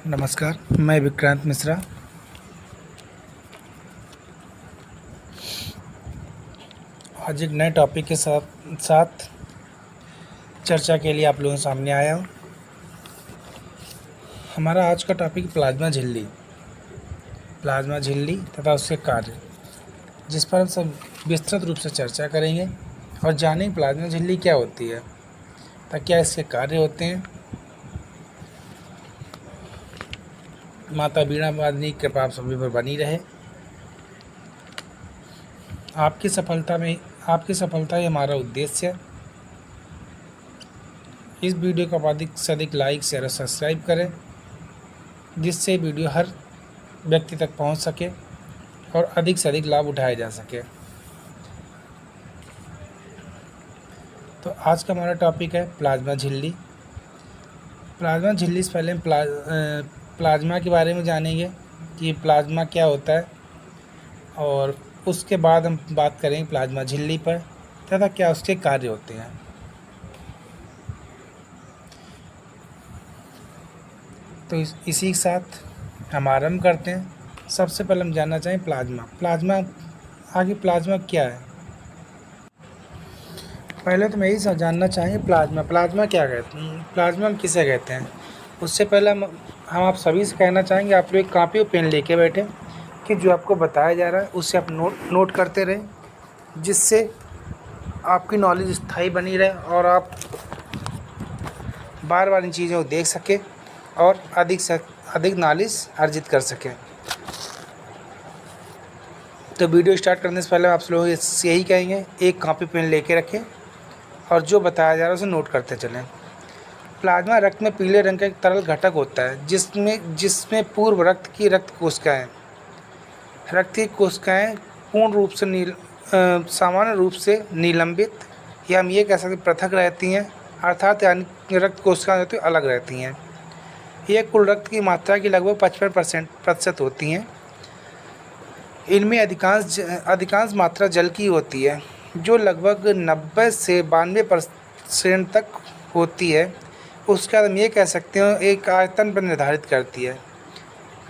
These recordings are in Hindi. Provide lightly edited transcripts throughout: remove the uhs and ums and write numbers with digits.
नमस्कार, मैं विक्रांत मिश्रा। आज एक नए टॉपिक के साथ चर्चा के लिए आप लोगों के सामने आया हूँ। हमारा आज का टॉपिक प्लाज्मा झिल्ली तथा उसके कार्य, जिस पर हम सब विस्तृत रूप से चर्चा करेंगे और जानेंगे प्लाज्मा झिल्ली क्या होती है तथा क्या इसके कार्य होते हैं। माता बीणा वादनी की कृपा आप सभी पर बनी रहे। आपकी सफलता ही हमारा उद्देश्य है। इस वीडियो को आप अधिक से अधिक लाइक शेयर और सब्सक्राइब करें, जिससे वीडियो हर व्यक्ति तक पहुंच सके और अधिक से अधिक लाभ उठाया जा सके। तो आज का हमारा टॉपिक है प्लाज्मा झिल्ली। प्लाज्मा झिल्ली से पहले हम प्लाज्मा के बारे में जानेंगे कि प्लाज्मा क्या होता है, और उसके बाद हम बात करेंगे प्लाज्मा झिल्ली पर तथा क्या उसके कार्य होते हैं। तो इसी के साथ हम आरंभ करते हैं। सबसे पहले हम जानना चाहें प्लाज्मा क्या है। पहले तो मैं यही जानना चाहेंगे प्लाज्मा क्या कहते हैं, प्लाज्मा हम किसे कहते हैं। उससे पहले हम आप सभी से कहना चाहेंगे, आप लोग एक कॉपी और पेन लेके बैठे कि जो आपको बताया जा रहा है उससे आप नोट करते रहें, जिससे आपकी नॉलेज स्थायी बनी रहे और आप बार बार इन चीज़ों को देख सकें और अधिक से अधिक नॉलेज अर्जित कर सकें। तो वीडियो स्टार्ट करने से पहले आप लोग यही कहेंगे, एक कॉपी पेन लेके रखें और जो बताया जा रहा है उसे नोट करते चलें। प्लाज्मा रक्त में पीले रंग का एक तरल घटक होता है, जिसमें पूर्व रक्त की रक्त की कोशिकाएँ पूर्ण रूप से सामान्य रूप से निलंबित, या हम ये कह सकते पृथक रहती हैं, अर्थात यानी रक्त कोशिकाएँ होती अलग रहती हैं। ये कुल रक्त की मात्रा की लगभग 55% होती हैं। इनमें अधिकांश मात्रा जल की होती है, जो लगभग 90 से 92% तक होती है। उसके बाद हम ये कह सकते हैं एक आयतन पर निर्धारित करती है।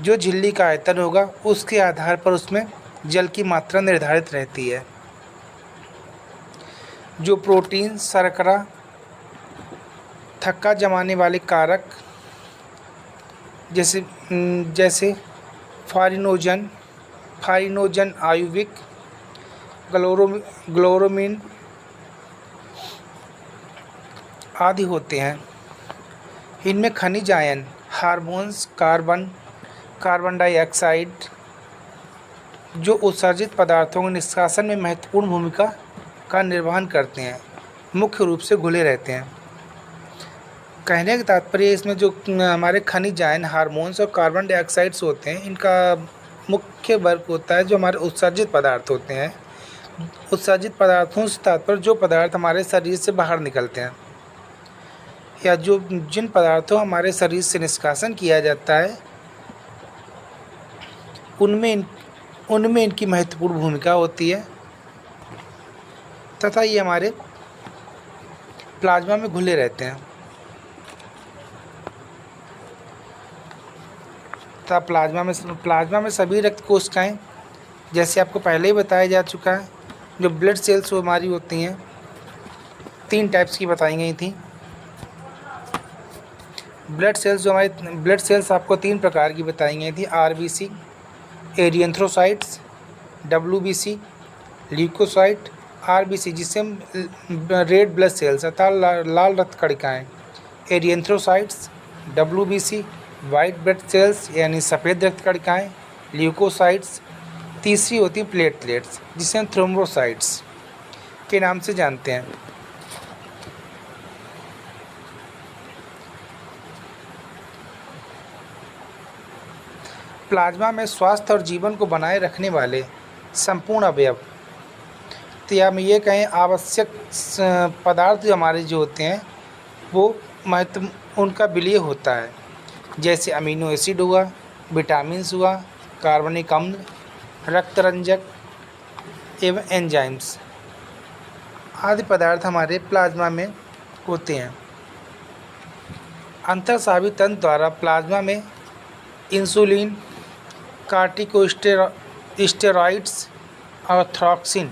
जो झिल्ली का आयतन होगा उसके आधार पर उसमें जल की मात्रा निर्धारित रहती है। जो प्रोटीन, शर्करा, थक्का जमाने वाले कारक जैसे फारिनोजन, आयुविक, ग्लोरोमिन आदि होते हैं। इनमें खनिज आयन, हार्मोन्स, कार्बन डाइऑक्साइड जो उत्सर्जित पदार्थों के निष्कासन में महत्वपूर्ण भूमिका का निर्वहन करते हैं, मुख्य रूप से घुले रहते हैं। कहने का तात्पर्य इसमें जो हमारे खनिज आयन, हार्मोन्स और कार्बन डाइऑक्साइड्स होते हैं, इनका मुख्य वर्ग होता है जो हमारे उत्सर्जित पदार्थ होते हैं। उत्सर्जित पदार्थों से तात्पर्य जो पदार्थ हमारे शरीर से बाहर निकलते हैं, या जिन पदार्थों हमारे शरीर से निष्कासन किया जाता है, उनमें इनकी महत्वपूर्ण भूमिका होती है तथा ये हमारे प्लाज्मा में घुले रहते हैं। तथा प्लाज्मा में सभी रक्त कोशिकाएं, जैसे आपको पहले ही बताया जा चुका है, जो ब्लड सेल्स हमारी होती हैं, 3 टाइप्स की बताई गई थी। ब्लड सेल्स आपको 3 प्रकार की बताई गई थी। RBC, erythrocytes, WBC, leukocyte. RBC जिसे हम रेड ब्लड सेल्स अर्थात लाल रक्त कणिकाएँ, erythrocytes, WBC white blood cells यानी सफ़ेद रक्त कणिकाएँ, ल्यूकोसाइट्स। तीसरी होती प्लेटलेट्स, जिसे हम थ्रोम्बोसाइट्स के नाम से जानते हैं। प्लाज्मा में स्वास्थ्य और जीवन को बनाए रखने वाले संपूर्ण अवयव, तो या हम ये कहें आवश्यक पदार्थ जो हमारे जो होते हैं वो उनका विलय होता है, जैसे अमीनो एसिड हुआ, विटामिन्स हुआ, कार्बनिक अम्ल, रक्तरंजक एवं एंजाइम्स आदि पदार्थ हमारे प्लाज्मा में होते हैं। अंतःस्रावी तंत्र द्वारा प्लाज्मा में इंसुलिन, कार्टिकोस्टेरॉइड्स और थॉक्सिन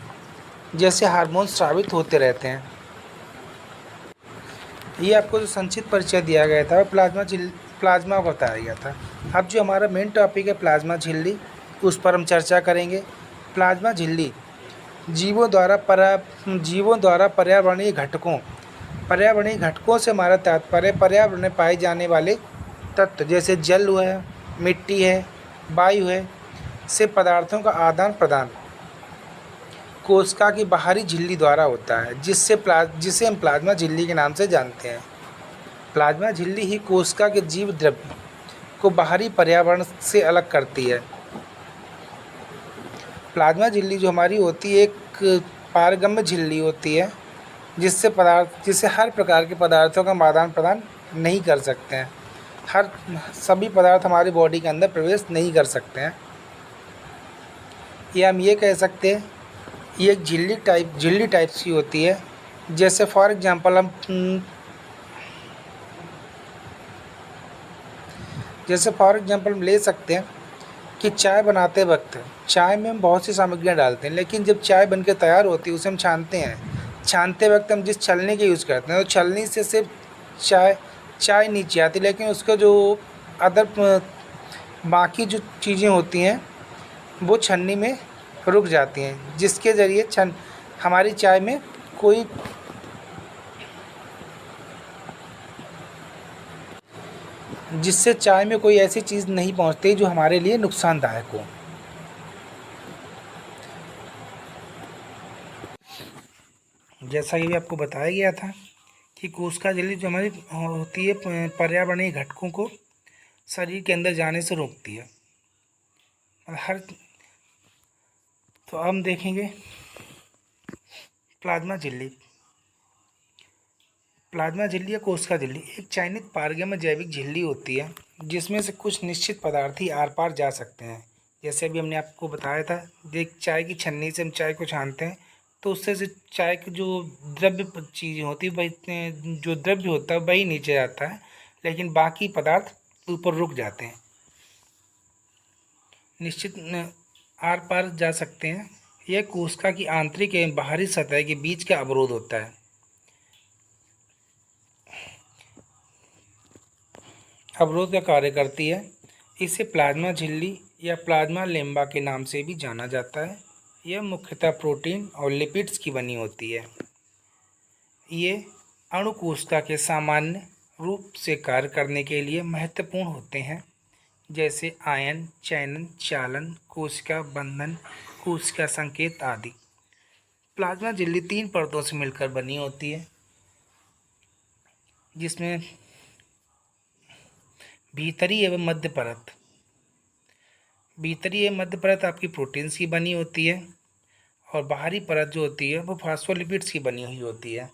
जैसे हार्मोन स्रावित होते रहते हैं। ये आपको जो संक्षिप्त परिचय दिया गया था वो प्लाज्मा को बताया गया था। अब जो हमारा मेन टॉपिक है प्लाज्मा झिल्ली, उस पर हम चर्चा करेंगे। प्लाज्मा झिल्ली जीवों द्वारा पर्यावरणीय घटकों से हमारा तात्पर्य पर्यावरण में पाए जाने वाले तत्व जैसे जल है, मिट्टी है, वायु है से पदार्थों का आदान प्रदान कोशिका की बाहरी झिल्ली द्वारा होता है, जिसे हम प्लाज्मा झिल्ली के नाम से जानते हैं। प्लाज्मा झिल्ली ही कोशिका के जीव द्रव्य को बाहरी पर्यावरण से अलग करती है। प्लाज्मा झिल्ली जो हमारी होती है एक पारगम्य झिल्ली होती है, जिससे हर प्रकार के पदार्थों का आदान प्रदान नहीं कर सकते हैं। सभी पदार्थ हमारी बॉडी के अंदर प्रवेश नहीं कर सकते हैं। या हम ये कह सकते हैं ये एक झिल्ली टाइप की होती है। जैसे फॉर एग्जांपल हम ले सकते हैं कि चाय बनाते वक्त चाय में हम बहुत सी सामग्रियाँ डालते हैं, लेकिन जब चाय बनके तैयार होती है उसे हम छानते हैं। छानते वक्त हम जिस छलनी का यूज़ करते हैं तो छलनी से सिर्फ चाय नीचे आती, लेकिन उसका जो बाकी जो चीज़ें होती हैं वो छन्नी में रुक जाती हैं, जिसके ज़रिए हमारी चाय में जिससे चाय में कोई ऐसी चीज़ नहीं पहुंचती जो हमारे लिए नुकसानदायक हो। जैसा कि आपको बताया गया था कि कोशिका झिल्ली जो हमारी होती है पर्यावरणीय घटकों को शरीर के अंदर जाने से रोकती है। तो हम देखेंगे प्लाज्मा झिल्ली या कोशिका झिल्ली एक चयनित पारगम्य जैविक झिल्ली होती है, जिसमें से कुछ निश्चित पदार्थ ही आर पार जा सकते हैं। जैसे अभी हमने आपको बताया था, चाय की छन्नी से हम चाय को छानते हैं तो उससे से चाय की जो द्रव्य चीज़ें होती है जो द्रव्य होता है वही नीचे जाता है, लेकिन बाकी पदार्थ ऊपर रुक जाते हैं, निश्चित आर पार जा सकते हैं। यह कोशिका की आंतरिक एवं बाहरी सतह के बीच का अवरोध होता है। अवरोध का कार्य करती है। इसे प्लाज्मा झिल्ली या प्लाज्मा लेम्बा के नाम से भी जाना जाता है। यह मुख्यतः प्रोटीन और लिपिड्स की बनी होती है। ये अणु कोशिका के सामान्य रूप से कार्य करने के लिए महत्वपूर्ण होते हैं, जैसे आयन चयन, चालन, कोशिका बंधन, कोशिका संकेत आदि। प्लाज्मा झिल्ली 3 परतों से मिलकर बनी होती है, जिसमें भीतरी एवं मध्य परत आपकी प्रोटीन्स की बनी होती है और बाहरी परत जो होती है वो फॉस्फोलिपिड्स की बनी हुई होती है।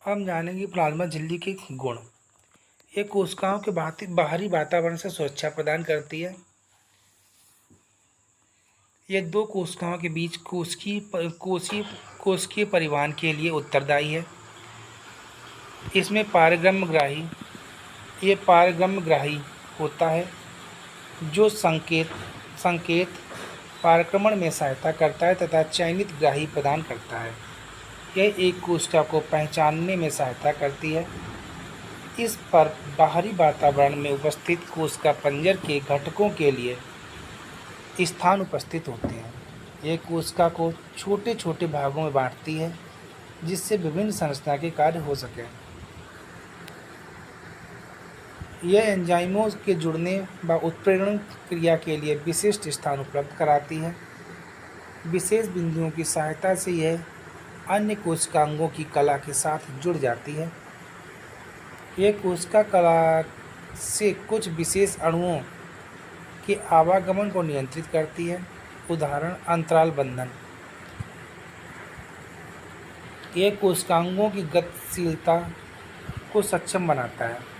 हम जानेंगे प्लाज्मा झिल्ली के गुण। ये कोशिकाओं के बाहरी वातावरण से सुरक्षा प्रदान करती है। यह 2 कोशिकाओं के बीच कोशिकीय परिवहन के लिए उत्तरदायी है। इसमें पारगम्यग्राही होता है जो संकेत पारक्रमण में सहायता करता है तथा चयनित ग्राही प्रदान करता है। यह एक कोशिका को पहचानने में सहायता करती है। इस पर बाहरी वातावरण में उपस्थित कोशिका पंजर के घटकों के लिए स्थान उपस्थित होते हैं। यह कोशिका को छोटे छोटे भागों में बांटती है, जिससे विभिन्न संरचना के कार्य हो सकें। यह एंजाइमों के जुड़ने व उत्प्रेरण क्रिया के लिए विशिष्ट स्थान उपलब्ध कराती है। विशेष बिंदुओं की सहायता से यह अन्य कोशिकांगों की कला के साथ जुड़ जाती है। यह कोशिका कला से कुछ विशेष अणुओं के आवागमन को नियंत्रित करती है। उदाहरण अंतराल बंधन। यह कोशिकांगों की गतिशीलता को सक्षम बनाता है।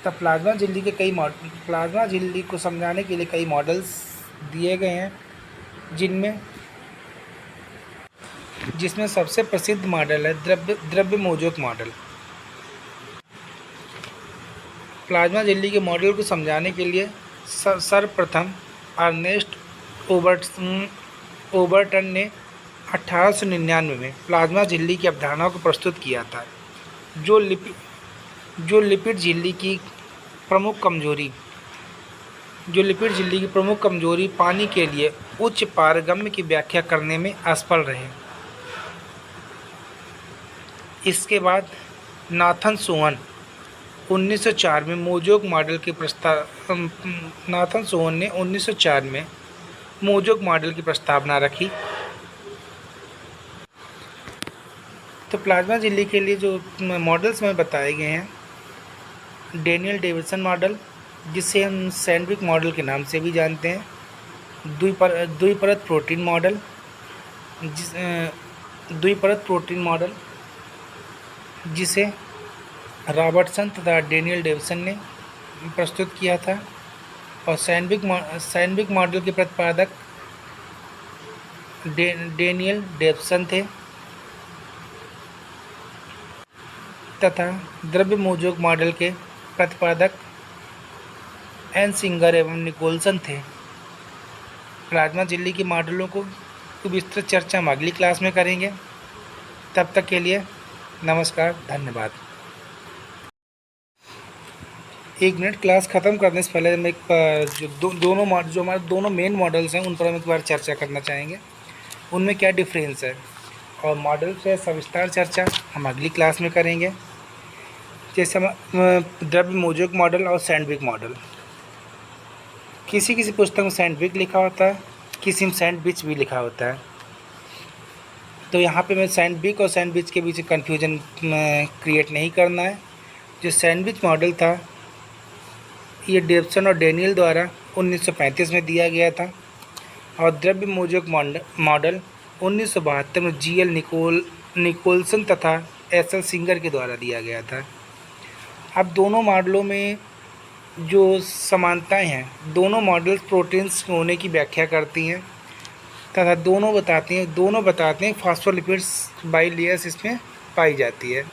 तब प्लाज्मा झिल्ली को समझाने के लिए कई मॉडल्स दिए गए हैं, जिसमें सबसे प्रसिद्ध मॉडल है द्रव्य मोज़ेक मॉडल। प्लाज्मा झिल्ली के मॉडल को समझाने के लिए सर्वप्रथम अर्नेस्ट ओबर्टन ने 1899 में प्लाज्मा झिल्ली की अवधारणा को प्रस्तुत किया था, जो लिपिड झिल्ली की प्रमुख कमजोरी पानी के लिए उच्च पारगम्य की व्याख्या करने में असफल रहे। इसके बाद नाथन सोहन 1904 में मोज़ेक मॉडल की प्रस्तावना रखी। तो प्लाज्मा झिल्ली के लिए जो मॉडल्स में बताए गए हैं, डेनियल डेविसन मॉडल, जिसे हम सैंडविक मॉडल के नाम से भी जानते हैं, द्विपरत प्रोटीन मॉडल जिसे रॉबर्टसन तथा डेनियल डेविसन ने प्रस्तुत किया था, और सैंडविक मॉडल के प्रतिपादक डेनियल डेविसन थे, तथा द्रव्य मोज़ेक मॉडल के प्रतिपादक एन सिंगर एवं निकोलसन थे। प्लाज्मा झिल्ली के मॉडलों को विस्तृत चर्चा हम अगली क्लास में करेंगे। तब तक के लिए नमस्कार, धन्यवाद। 1 मिनट क्लास ख़त्म करने से पहले हम जो हमारे दोनों मेन मॉडल्स हैं उन पर हम एक बार चर्चा करना चाहेंगे, उनमें क्या डिफरेंस है, और मॉडल से सविस्तार चर्चा हम अगली क्लास में करेंगे। जैसे द्रव्य मोज़ेक मॉडल और सैंडविक मॉडल, किसी पुस्तक में सैंडविक लिखा होता है, किसी में सैंडविच भी लिखा होता है। तो यहाँ पे मैं सैंडविक और सैंडविच के बीच कन्फ्यूजन क्रिएट नहीं करना है। जो सैंडविच मॉडल था, ये डेविसन और डेनियल द्वारा 1935 में दिया गया था, और द्रव्य मोज़ेक मॉडल 1972 में जीएल निकोलसन तथा एसएल सिंगर के द्वारा दिया गया था। अब दोनों मॉडलों में जो समानताएं हैं, दोनों मॉडल्स प्रोटीन्स होने की व्याख्या करती हैं, तथा दोनों बताते हैं फॉस्फोलिपिड्स बाइलेयर्स इसमें पाई जाती है।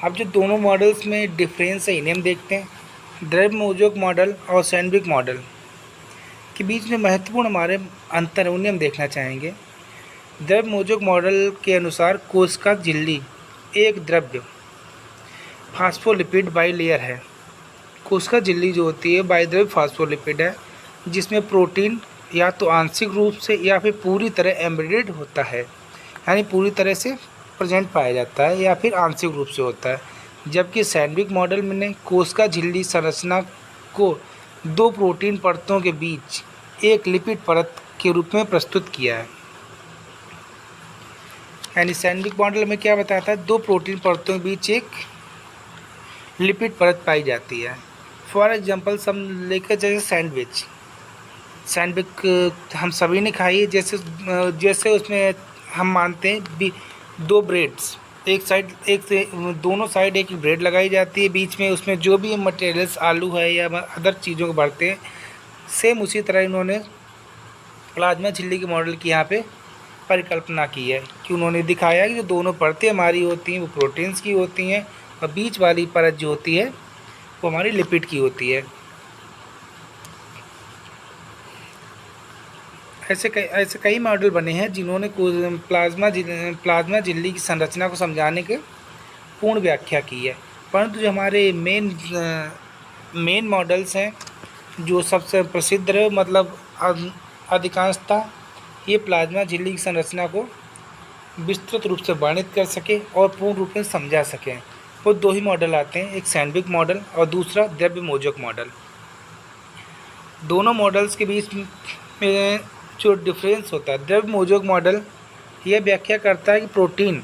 अब जो दोनों मॉडल्स में डिफरेंस है, इन्हें हम देखते हैं। द्रव्य मोज़ेक मॉडल और सैंडविक मॉडल के बीच में महत्वपूर्ण हमारे अंतर है, उन्हें हम देखना चाहेंगे। द्रव्य मोज़ेक मॉडल के अनुसार कोशिका झिल्ली एक द्रव्य फॉस्फोलिपिड बाइलेयर है। कोशिका झिल्ली जो होती है बाइद्रव्य फॉस्फोलिपिड है, जिसमें प्रोटीन या तो आंशिक रूप से या फिर पूरी तरह एम्बेडेड होता है, यानी पूरी तरह से प्रेजेंट पाया जाता है, या फिर आंशिक रूप से होता है। जबकि सैंडविक मॉडल में कोशिका झिल्ली संरचना को 2 प्रोटीन परतों के बीच एक लिपिड परत के रूप में प्रस्तुत किया है। यानी सैंडविक मॉडल में क्या बताता है, 2 प्रोटीन परतों के बीच एक लिपिड परत पाई जाती है। फॉर एग्जांपल सब लेकर जैसे सैंडविक हम सभी ने खाई है, जैसे उसमें हम मानते हैं 2 ब्रेड्स, दोनों साइड एक ब्रेड लगाई जाती है, बीच में उसमें जो भी मटेरियल्स आलू है या अदर चीज़ों को भरते हैं। सेम उसी तरह इन्होंने प्लाज्मा झिल्ली के मॉडल की यहाँ पे परिकल्पना की है, कि उन्होंने दिखाया कि जो दोनों परतें हमारी होती हैं वो प्रोटीन्स की होती हैं, और बीच वाली परत जो होती है वो हमारी लिपिड की होती है। ऐसे कई मॉडल बने हैं जिन्होंने प्लाज्मा झिल्ली की संरचना को समझाने के पूर्ण व्याख्या की है, परंतु जो हमारे मेन मॉडल्स हैं, जो सबसे प्रसिद्ध है, मतलब अधिकांशतः ये प्लाज्मा झिल्ली की संरचना को विस्तृत रूप से वर्णित कर सके और पूर्ण रूप में समझा सकें, वो 2 ही मॉडल आते हैं, एक सैंडविक मॉडल और दूसरा द्रव्य मोज़ेक मॉडल। दोनों मॉडल्स के बीच में जो डिफरेंस होता है, द्रव्य मोज़ेक मॉडल यह व्याख्या करता है कि प्रोटीन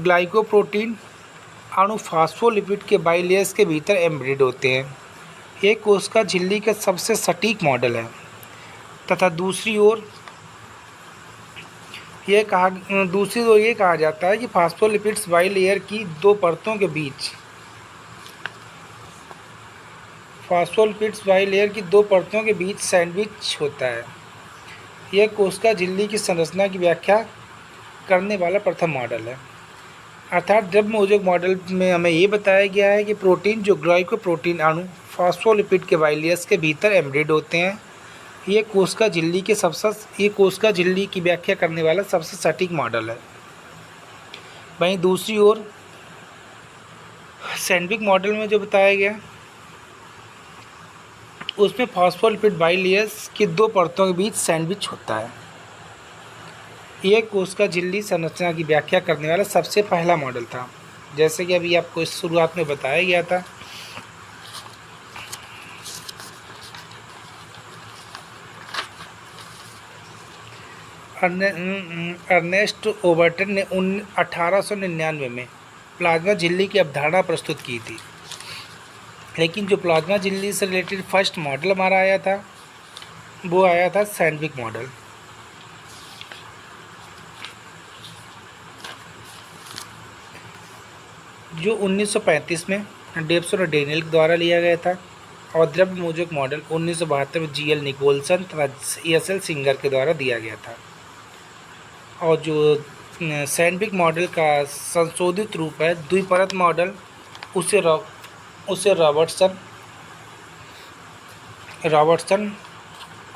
ग्लाइकोप्रोटीन अणु फॉस्फोलिपिड के बाइलेयर्स के भीतर एम्बेडेड होते हैं। ये कोशिका झिल्ली का सबसे सटीक मॉडल है, तथा दूसरी ओर ये कहा जाता है कि फॉस्फोलिपिड्स बाइलेयर की 2 परतों के बीच फॉस्फोलिपिड्स बाइलेयर की दो परतों के बीच सैंडविच होता है। यह कोशिका झिल्ली की संरचना की व्याख्या करने वाला प्रथम मॉडल है। अर्थात द्रव्य मोज़ेक मॉडल में हमें ये बताया गया है कि प्रोटीन जो ग्लाइकोप्रोटीन अणु फॉस्फोलिपिड के बाइलेयर्स के भीतर एम्बेडेड होते हैं। ये कोशिका झिल्ली की व्याख्या करने वाला सबसे सटीक मॉडल है। वहीं दूसरी ओर सैंडविच मॉडल में जो बताया गया उसमें फॉस्फोलिपिड बाइलेयर्स की दो परतों के बीच सैंडविच होता है। यह कोशिका झिल्ली संरचना की व्याख्या करने वाला सबसे पहला मॉडल था। जैसे कि अभी आपको इस शुरुआत में बताया गया था। अर्नेस्ट ओबर्टन ने 1899 में प्लाज्मा झिल्ली की अवधारणा प्रस्तुत की थी। लेकिन जो प्लाज्मा झिल्ली से रिलेटेड फर्स्ट मॉडल हमारा आया था वो आया था सैंडविच मॉडल। जो 1935 में डेप्सन और डेनियल द्वारा लिया गया था और द्रव्य मोज़ेक मॉडल 1972 में जीएल निकोलसन तथा एसएल सिंगर के द्वारा दिया गया था। और जो सैंडविच मॉडल का संशोधित रूप है द्विपरत मॉडल, उसे रॉबर्टसन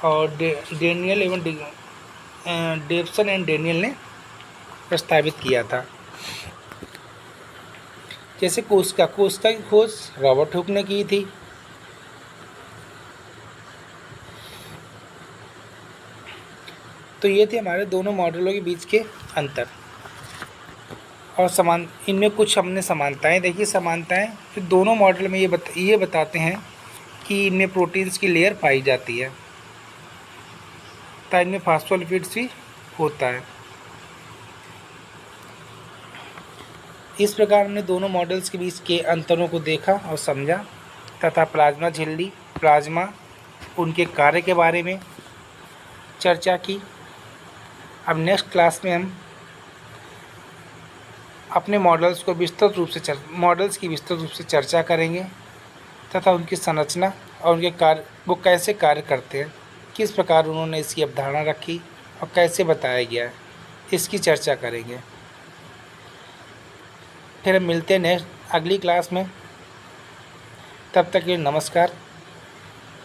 और डेनियल एवं डेप्सन एंड डेनियल ने प्रस्तावित किया था। जैसे कोशिका की खोज रॉबर्ट हुक ने की थी। तो ये थे हमारे दोनों मॉडलों के बीच के अंतर और इनमें कुछ हमने समानताएं देखी। समानताएं फिर दोनों मॉडल में ये बताते हैं कि इनमें प्रोटीन्स की लेयर पाई जाती है तथा इनमें फॉस्फोलिपिड्स भी होता है। इस प्रकार हमने दोनों मॉडल्स के बीच के अंतरों को देखा और समझा तथा प्लाज्मा झिल्ली, प्लाज्मा, उनके कार्य के बारे में चर्चा की। अब नेक्स्ट क्लास में हम अपने मॉडल्स की विस्तृत रूप से चर्चा करेंगे तथा उनकी संरचना और उनके कार्य, वो कैसे कार्य करते हैं, किस प्रकार उन्होंने इसकी अवधारणा रखी और कैसे बताया गया है, इसकी चर्चा करेंगे। फिर हम मिलते हैं नेक्स्ट अगली क्लास में। तब तक के लिए नमस्कार।